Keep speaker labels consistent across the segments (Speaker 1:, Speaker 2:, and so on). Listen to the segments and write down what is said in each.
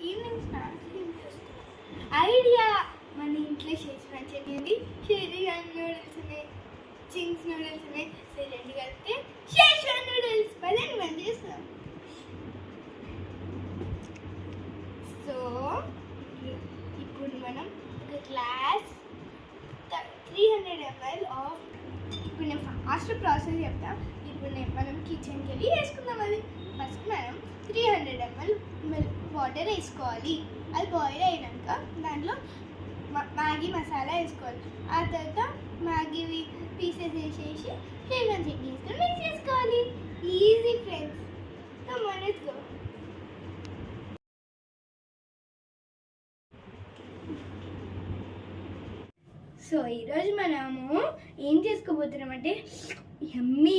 Speaker 1: Evening snacks ఏం చేస్తాం? Idea, మన ఇంట్లో షేజ్వాన్ చట్నీ ఉంది, షేజ్వాన్ నూడిల్స్ ఉన్నాయి, చింగ్స్ నూడిల్స్ ఉన్నాయి. సో రెండు కలిపితే షేజ్వాన్ నూడిల్స్ పదండి మనం చేస్తాం. సో ఇప్పుడు మనం ఒక గ్లాస్ 300 ml ఆఫ్, ఇప్పుడు నేను ఫాస్ట్ ప్రాసెస్ చెప్తా. ఇప్పుడు మనం కిచెన్కి వెళ్ళి వేసుకుందాం. అది ఫస్ట్ మనం 300 ml వాటర్ వేసుకోవాలి. అది బాయిల్ అయినాక దాంట్లో మ్యాగీ మసాలా వేసుకోవాలి. ఆ తర్వాత మ్యాగీ పీసెస్ వేసేసి షేజ్వాన్ చట్నీ వేసుకొని మిక్స్ చేసుకోవాలి. Easy friends, come on let's go. So ఈరోజు మనము ఏం చేసుకోబోతున్నామంటే యమ్మీ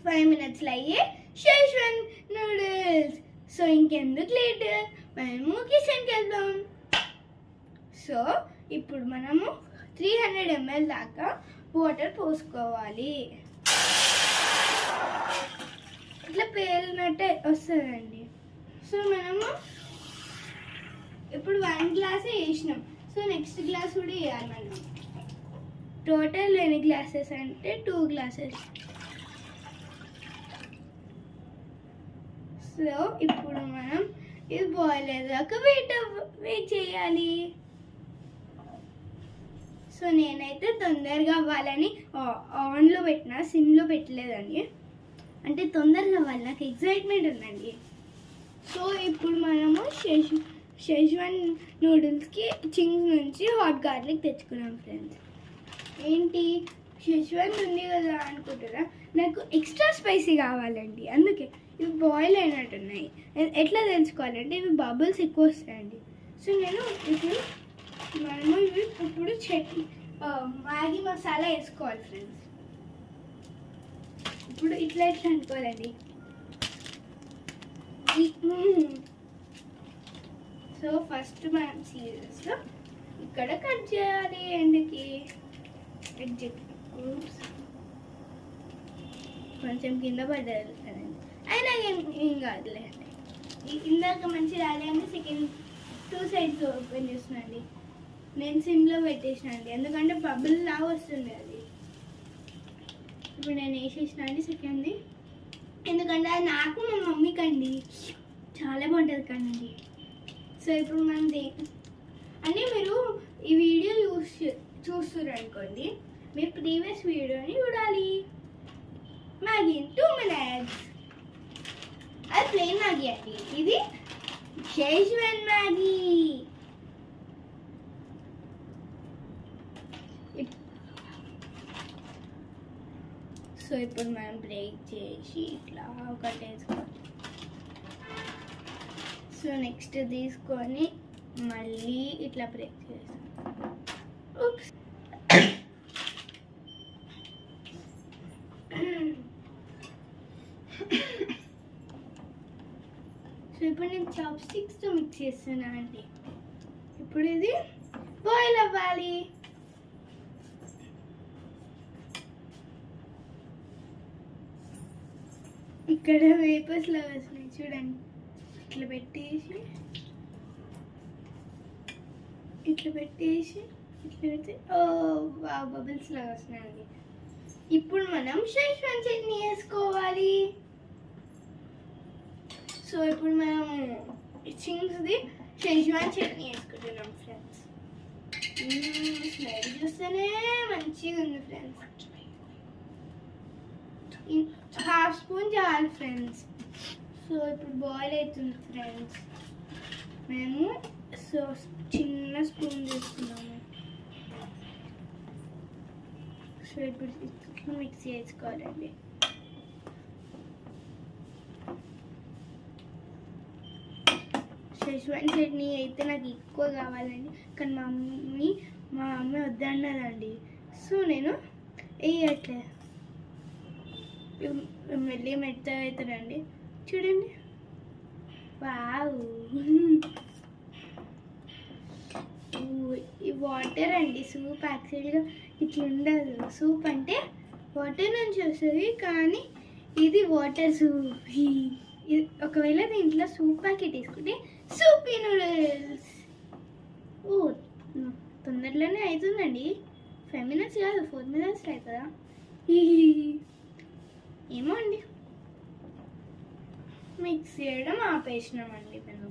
Speaker 1: 5 minutesలో అయ్యే షేజ్వాన్ నూడిల్స్. సో ఇంకెందుకు లేట్, మనము కిచెన్కి వెళ్దాం. సో ఇప్పుడు మనము 300 ml దాకా వాటర్ పోసుకోవాలి. ఇట్లా పేలినట్టే వస్తుందండి. సో మనము ఇప్పుడు 1 గ్లాస్ వేసినాం. సో నెక్స్ట్ గ్లాస్ కూడా వేయాలి మనం. టోటల్ ఎన్ని గ్లాసెస్ అంటే 2 గ్లాసెస్. సో ఇప్పుడు మనం ఇది బాయిల్ అయ్యాక వెయిట్ చేయాలి. సో నేనైతే తొందరగా అవ్వాలని ఆన్లో పెట్టినా, సిమ్లో పెట్టలేదండి. అంటే తొందరగా అవ్వాలి, నాకు ఎక్సైట్మెంట్ ఉందండి. సో ఇప్పుడు మనము షేజ్వాన్ నూడిల్స్కి చింగ్స్ నుంచి హాట్ గార్లిక్ తెచ్చుకున్నాం ఫ్రెండ్స్. ఏంటి షేజ్వాన్ ఉంది కదా అనుకుంటారా, నాకు ఎక్స్ట్రా స్పైసీ కావాలండి. అందుకే ఇవి బాయిల్ అయినట్టున్నాయి. ఎట్లా తెలుసుకోవాలంటే ఇవి బబుల్స్ ఎక్కువ వస్తాయండి. సో నేను మనము ఇవి ఇప్పుడు మ్యాగీ మసాలా వేసుకోవాలి ఫ్రెండ్స్. ఇప్పుడు ఇట్లా అనుకోవాలండి. సో ఫస్ట్ మనం సీరియస్లో ఇక్కడ కట్ చేయాలి. ఎండ్కి కొంచెం కింద పడ్డారు కదండి, అయినా ఏం కాదులే అండి. ఇందాక మంచి రాలే అంటే సెకండ్ 2 sides ఓపెన్ చేస్తున్నాండి. నేను సిమ్లో పెట్టేసిన అండి, ఎందుకంటే బబుల్ లాగా వస్తుంది అది. ఇప్పుడు నేను వేసేసిన అండి సెకండ్ది, ఎందుకంటే అది నాకు మా మమ్మీకి అండి చాలా బాగుంటుంది కదండి. సో ఇప్పుడు మనం అంటే మీరు ఈ వీడియో చూస్తున్నారు అనుకోండి, మీరు ప్రీవియస్ వీడియోని చూడాలి. Maggi in 2 minutes. అది ప్లెయిన్ మ్యాగీ అండి, ఇది షేజ్వాన్ మ్యాగీ. సో ఇప్పుడు మనం బ్రేక్ చేసి ఇట్లా ఒకటి వేసుకోవాలి. సో నెక్స్ట్ తీసుకొని మళ్ళీ ఇట్లా బ్రేక్ చేస్తాం. సో ఇప్పుడు నేను చాప్ స్టిక్స్తో మిక్స్ చేస్తున్నా అండి. ఇప్పుడు ఇది బాయిల్ అవ్వాలి. ఇక్కడ వేపర్స్ లాగా వస్తున్నాయి చూడండి. ఇట్లా పెట్టేసి ఇట్లా పెడితే బబుల్స్ లాగా వస్తున్నాయండి. ఇప్పుడు మనం షేజ్వాన్ చట్నీ వేసుకోవాలి. సో ఇప్పుడు మనం చింగ్స్ది షేజ్వాన్ చట్నీ వేసుకుంటున్నాం ఫ్రెండ్స్. స్మెల్ చూస్తేనే మంచిగా ఉంది ఫ్రెండ్స్. 1/2 స్పూన్ చాలు ఫ్రెండ్స్. సో ఇప్పుడు బాయిల్ అవుతుంది ఫ్రెండ్స్. మేము సో చిన్న స్పూన్ తీసుకున్నాము. సో ఇప్పుడు మిక్స్ చేసుకోవాలండి. షేజ్వాన్ చట్నీ అయితే నాకు ఎక్కువ కావాలండి, కానీ మా మమ్మీ వద్దన్నదండి. సో నేను వేయట్లే, మెల్లి మెత్తగా అవుతుందండి. చూడండి, వావ్. ఈ వాటర్ అండి, సూప్ యాక్చువల్గా ఇట్లా ఉండదు. సూప్ అంటే వాటర్ నుంచి వస్తుంది, కానీ ఇది వాటర్ సూప్. ఒకవేళ దీంట్లో సూప్ ప్యాకెట్ తీసుకుంటే సూపీ నూడిల్స్. ఓ తొందరలోనే అవుతుందండి. 5 minutes కాదు 4 minutes అవుతుందా? ఏమో అండి. మిక్స్ చేయడం ఆపేసినామండి మేము.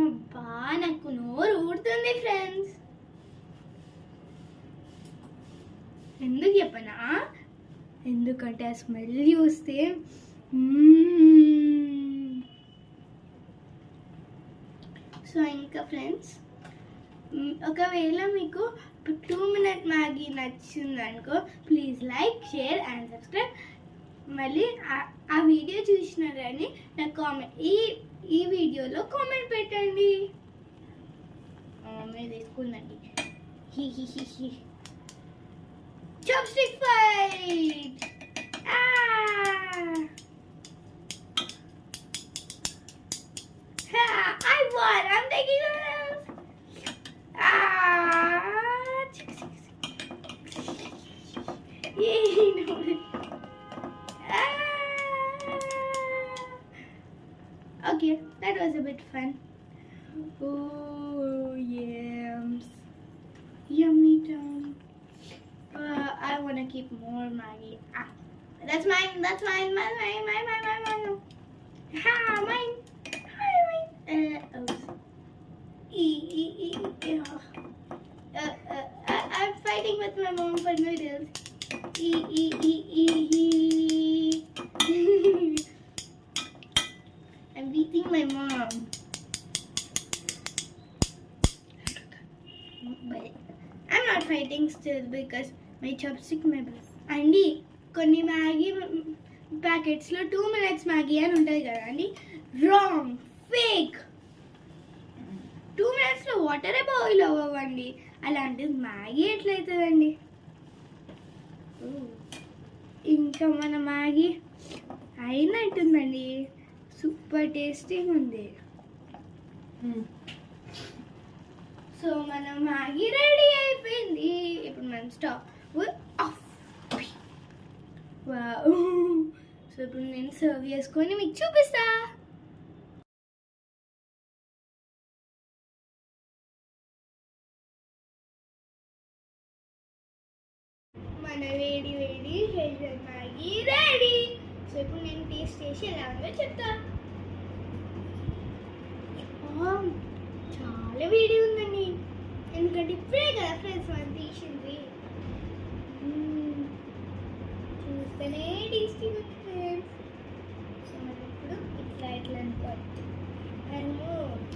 Speaker 1: అబ్బా నాకు నోరు ఊడుతుంది ఫ్రెండ్స్. ఎందుకు చెప్పనా? ఎందుకంటే ఆ స్మెల్ చూస్తే సో ఇంకా ఫ్రెండ్స్, ఒకవేళ మీకు 2 minute మ్యాగీ నచ్చింది అనుకో, please like, share and subscribe. మళ్ళీ ఆ వీడియో చూసినారని నాకు కామెంట్ ఈ వీడియోలో కామెంట్ పెట్టండి. మీరు తీసుకుందండి. Chopstick fight. I won. I'm taking it. Yay, no. Okay, that was a bit fun. Oh, yums. Yummy tum. I want to keep more Maggie. That's mine. That's mine. Mine. Ha, mine. Oops. I'm fighting with my mom for noodles. I'm beating my mom. But I'm not fighting still because my chopstick అండి కొన్ని Maggi ప్యాకెట్స్లో 2 minutes Maggi అని ఉంటుంది కదా అండి. Wrong, fake. 2 minutesలో వాటరే boil అవ్వండి. అలాంటిది Maggi ఎట్లయితుందండి? ఇంకా మన మ్యాగీ అయినట్టుందండి. సూపర్ టేస్టీగా ఉంది. సో మన మ్యాగీ రెడీ అయిపోయింది. ఇప్పుడు మనం స్టవ్ ఆఫ్. సో ఇప్పుడు నేను సర్వ్ చేసుకొని మీకు చూపిస్తా. మన వేడి హెల్త్ మ్యాగీ రెడీ. సో ఇప్పుడు నేను టేస్ట్ చేసి ఎలా ఉందో చెప్తా. చాలా వేడి ఉందండి, ఎందుకంటే ఇప్పుడే కదా ఫ్రెండ్స్ మనం తీసింది. చూస్తేనే టేస్టీ ఉంది ఫ్రెండ్స్. సో మనం ఇప్పుడు ఇట్లా అనుకోవాలి. మనము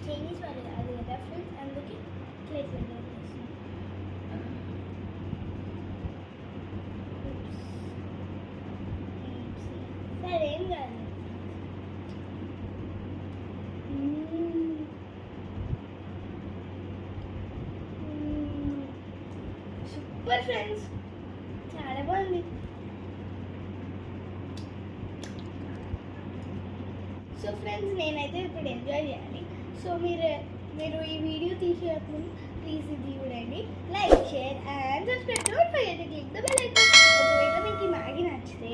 Speaker 1: చైనీస్ వాళ్ళు కాదు కదా ఫ్రెండ్స్, అందుకే ఇట్లా చేస్తున్నాం. సరేం కాదు. సూపర్ ఫ్రెండ్స్, చాలా బాగుంది. సో ఫ్రెండ్స్, నేనైతే ఇప్పుడు ఎంజాయ్ చేయాలి. సో మీరు ఈ వీడియో తీసేటప్పుడు ప్లీజ్ ఇది చూడండి, like, share and subscribe. Don't forget to click the bell icon. ఒకవేళ మీకు ఈ మ్యాగీ నచ్చితే